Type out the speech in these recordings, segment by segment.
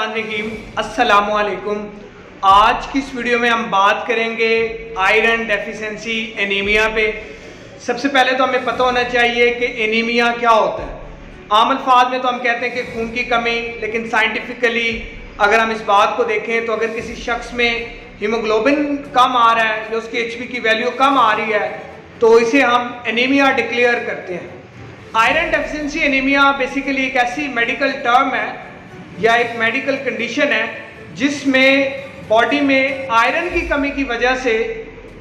बिस्मिल्लाहिर्रहमानिर्रहीम। अस्सलामु अलैकुम। आज की इस वीडियो में हम बात करेंगे आयरन डेफिशिएंसी एनीमिया पे। सबसे पहले तो हमें पता होना चाहिए कि एनीमिया क्या होता है। आम अल्फाज में तो हम कहते हैं कि खून की कमी, लेकिन साइंटिफिकली अगर हम इस बात को देखें तो अगर किसी शख्स में हीमोग्लोबिन कम आ रहा है या उसकी एचबी की वैल्यू कम आ रही है तो इसे हम एनीमिया डिक्लेयर करते हैं। आयरन डेफिशिएंसी एनीमिया बेसिकली एक ऐसी मेडिकल टर्म है या एक मेडिकल कंडीशन है जिसमें बॉडी में आयरन की कमी की वजह से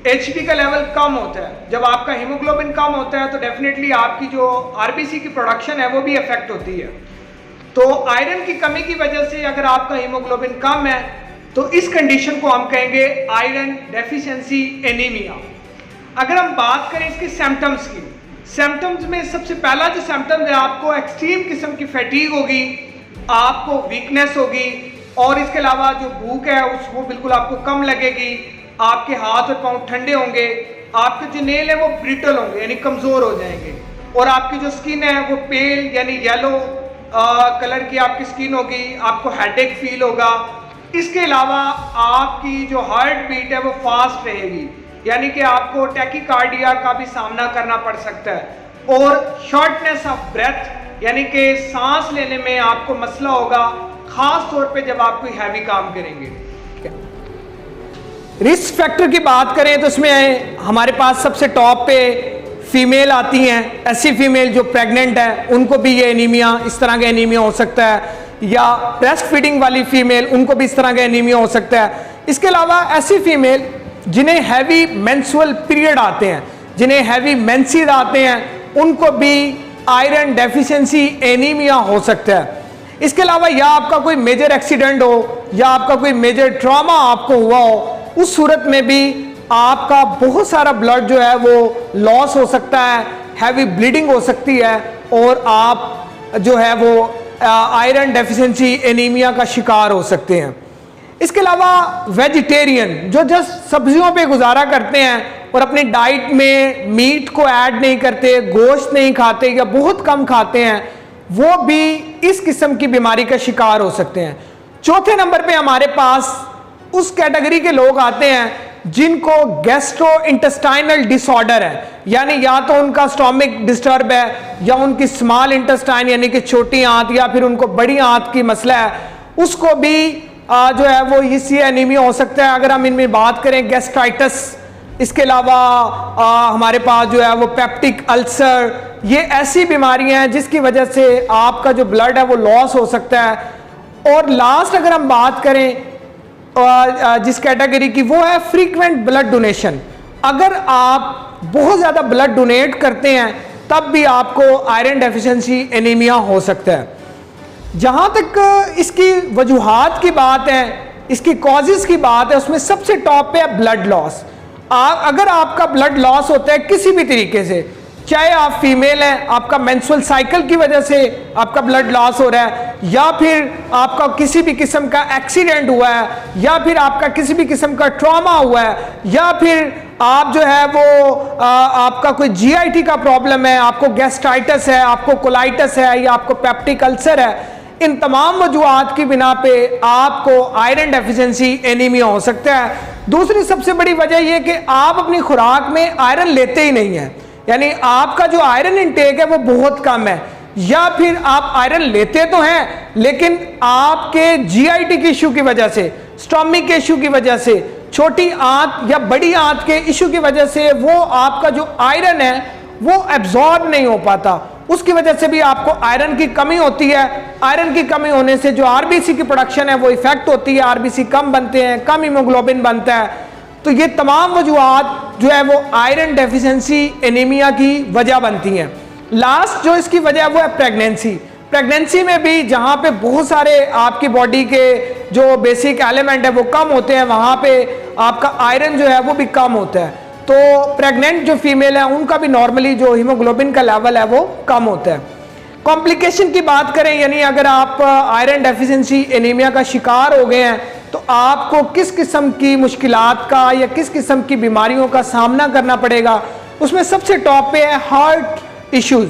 एचबी का लेवल कम होता है। जब आपका हीमोग्लोबिन कम होता है तो डेफिनेटली आपकी जो आरबीसी की प्रोडक्शन है वो भी अफेक्ट होती है। तो आयरन की कमी की वजह से अगर आपका हीमोग्लोबिन कम है तो इस कंडीशन को हम कहेंगे आयरन डेफिशिएंसी एनीमिया। अगर हम बात करें इसके सिम्टम्स की, सिम्टम्स में सबसे पहला जो सिम्टम्स है आपको एक्सट्रीम किस्म की फैटीग होगी, आपको वीकनेस होगी और इसके अलावा जो भूख है वो बिल्कुल आपको कम लगेगी। आपके हाथ और पांव ठंडे होंगे, आपके जो नेल है वो ब्रिटल होंगे यानी कमज़ोर हो जाएंगे और आपकी जो स्किन है वो पेल यानी येलो कलर की आपकी स्किन होगी। आपको हेडेक फील होगा। इसके अलावा आपकी जो हार्ट बीट है वो फास्ट रहेगी यानी कि आपको टैकीकार्डिया का भी सामना करना पड़ सकता है और शॉर्टनेस ऑफ ब्रेथ यानी कि सांस लेने में आपको मसला होगा, खास तौर पे जब आप कोई हैवी काम करेंगे। रिस्क फैक्टर की बात करें तो इसमें हमारे पास सबसे टॉप पे फीमेल आती हैं। ऐसी फीमेल जो प्रेग्नेंट है उनको भी ये एनीमिया, इस तरह का एनीमिया हो सकता है, या ब्रेस्ट फीडिंग वाली फीमेल उनको भी इस तरह का एनीमिया हो सकता है। इसके अलावा ऐसी फीमेल जिन्हें हैवी मेंस्ट्रुअल पीरियड आते हैं, जिन्हें हैवी मेंसेस आते हैं, उनको भी आयरन डेफिशिएंसी एनीमिया हो सकता है। इसके अलावा या आपका कोई मेजर एक्सीडेंट हो या आपका कोई मेजर ट्रॉमा आपको हुआ हो, उस सूरत में भी आपका बहुत सारा ब्लड जो है वो लॉस हो सकता है, हैवी ब्लीडिंग हो सकती है और आप जो है वो आयरन डेफिशिएंसी एनीमिया का शिकार हो सकते हैं। इसके अलावा वेजिटेरियन जो जस्ट सब्जियों पे गुजारा करते हैं और अपनी डाइट में मीट को ऐड नहीं करते, गोश्त नहीं खाते या बहुत कम खाते हैं, वो भी इस किस्म की बीमारी का शिकार हो सकते हैं। चौथे नंबर पे हमारे पास उस कैटेगरी के लोग आते हैं जिनको गैस्ट्रो इंटेस्टाइनल डिसऑर्डर है, यानी या तो उनका स्टोमिक डिस्टर्ब है या उनकी स्मॉल इंटेस्टाइन यानी कि छोटी आंत या फिर उनको बड़ी आंत की मसला है, उसको भी जो है वो इससे एनीमिया हो सकता है। अगर हम इनमें बात करें गैस्ट्राइटिस, इसके अलावा हमारे पास जो है वो पेप्टिक अल्सर, ये ऐसी बीमारियां हैं जिसकी वजह से आपका जो ब्लड है वो लॉस हो सकता है। और लास्ट अगर हम बात करें जिस कैटेगरी की, वो है फ्रीक्वेंट ब्लड डोनेशन। अगर आप बहुत ज़्यादा ब्लड डोनेट करते हैं तब भी आपको आयरन डेफिशिएंसी एनीमिया हो सकता है। जहाँ तक इसकी वजूहात की बात है, इसकी कॉजेज़ की बात है, उसमें सबसे टॉप पे है ब्लड लॉस। अगर आपका ब्लड लॉस होता है किसी भी तरीके से, चाहे आप फीमेल हैं, आपका मेंस्ट्रुअल साइकिल की वजह से आपका ब्लड लॉस हो रहा है, या फिर आपका किसी भी किस्म का एक्सीडेंट हुआ है, या फिर आपका किसी भी किस्म का ट्रॉमा हुआ है, या फिर आप जो है वो आपका कोई जीआईटी का प्रॉब्लम है, आपको गैस्ट्राइटिस है, आपको कोलाइटिस है या आपको पेप्टिक अल्सर है, इन तमाम वजूहात की बिना पे आपको आयरन डेफिशिएंसी एनीमिया हो सकता है। दूसरी सबसे बड़ी वजह यह कि आप अपनी खुराक में आयरन लेते ही नहीं है, यानी आपका जो आयरन इंटेक है वो बहुत कम है, या फिर आप आयरन लेते तो हैं लेकिन आपके जीआईटी के इशू की वजह से, स्टोमिक के इशू की वजह से, छोटी आंत या बड़ी आंत के इशू की वजह से वो आपका जो आयरन है वो एब्जॉर्ब नहीं हो पाता, उसकी वजह से भी आपको आयरन की कमी होती है। आयरन की कमी होने से जो आरबीसी की प्रोडक्शन है वो इफेक्ट होती है, आरबीसी कम बनते हैं, कम हीमोग्लोबिन बनता है। तो ये तमाम वजूहात जो है वो आयरन डेफिशिएंसी एनीमिया की वजह बनती हैं। लास्ट जो इसकी वजह है वो है प्रेगनेंसी। प्रेगनेंसी में भी जहाँ पे बहुत सारे आपकी बॉडी के जो बेसिक एलिमेंट है वो कम होते हैं, वहाँ पे आपका आयरन जो है वो भी कम होता है। तो प्रेग्नेंट जो फीमेल है उनका भी नॉर्मली जो हीमोग्लोबिन का लेवल है वो कम होता है। कॉम्प्लिकेशन की बात करें, यानी अगर आप आयरन डेफिशिएंसी एनीमिया का शिकार हो गए हैं तो आपको किस किस्म की मुश्किलात का या किस किस्म की बीमारियों का सामना करना पड़ेगा, उसमें सबसे टॉप पे है हार्ट इश्यूज,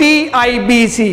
TIBC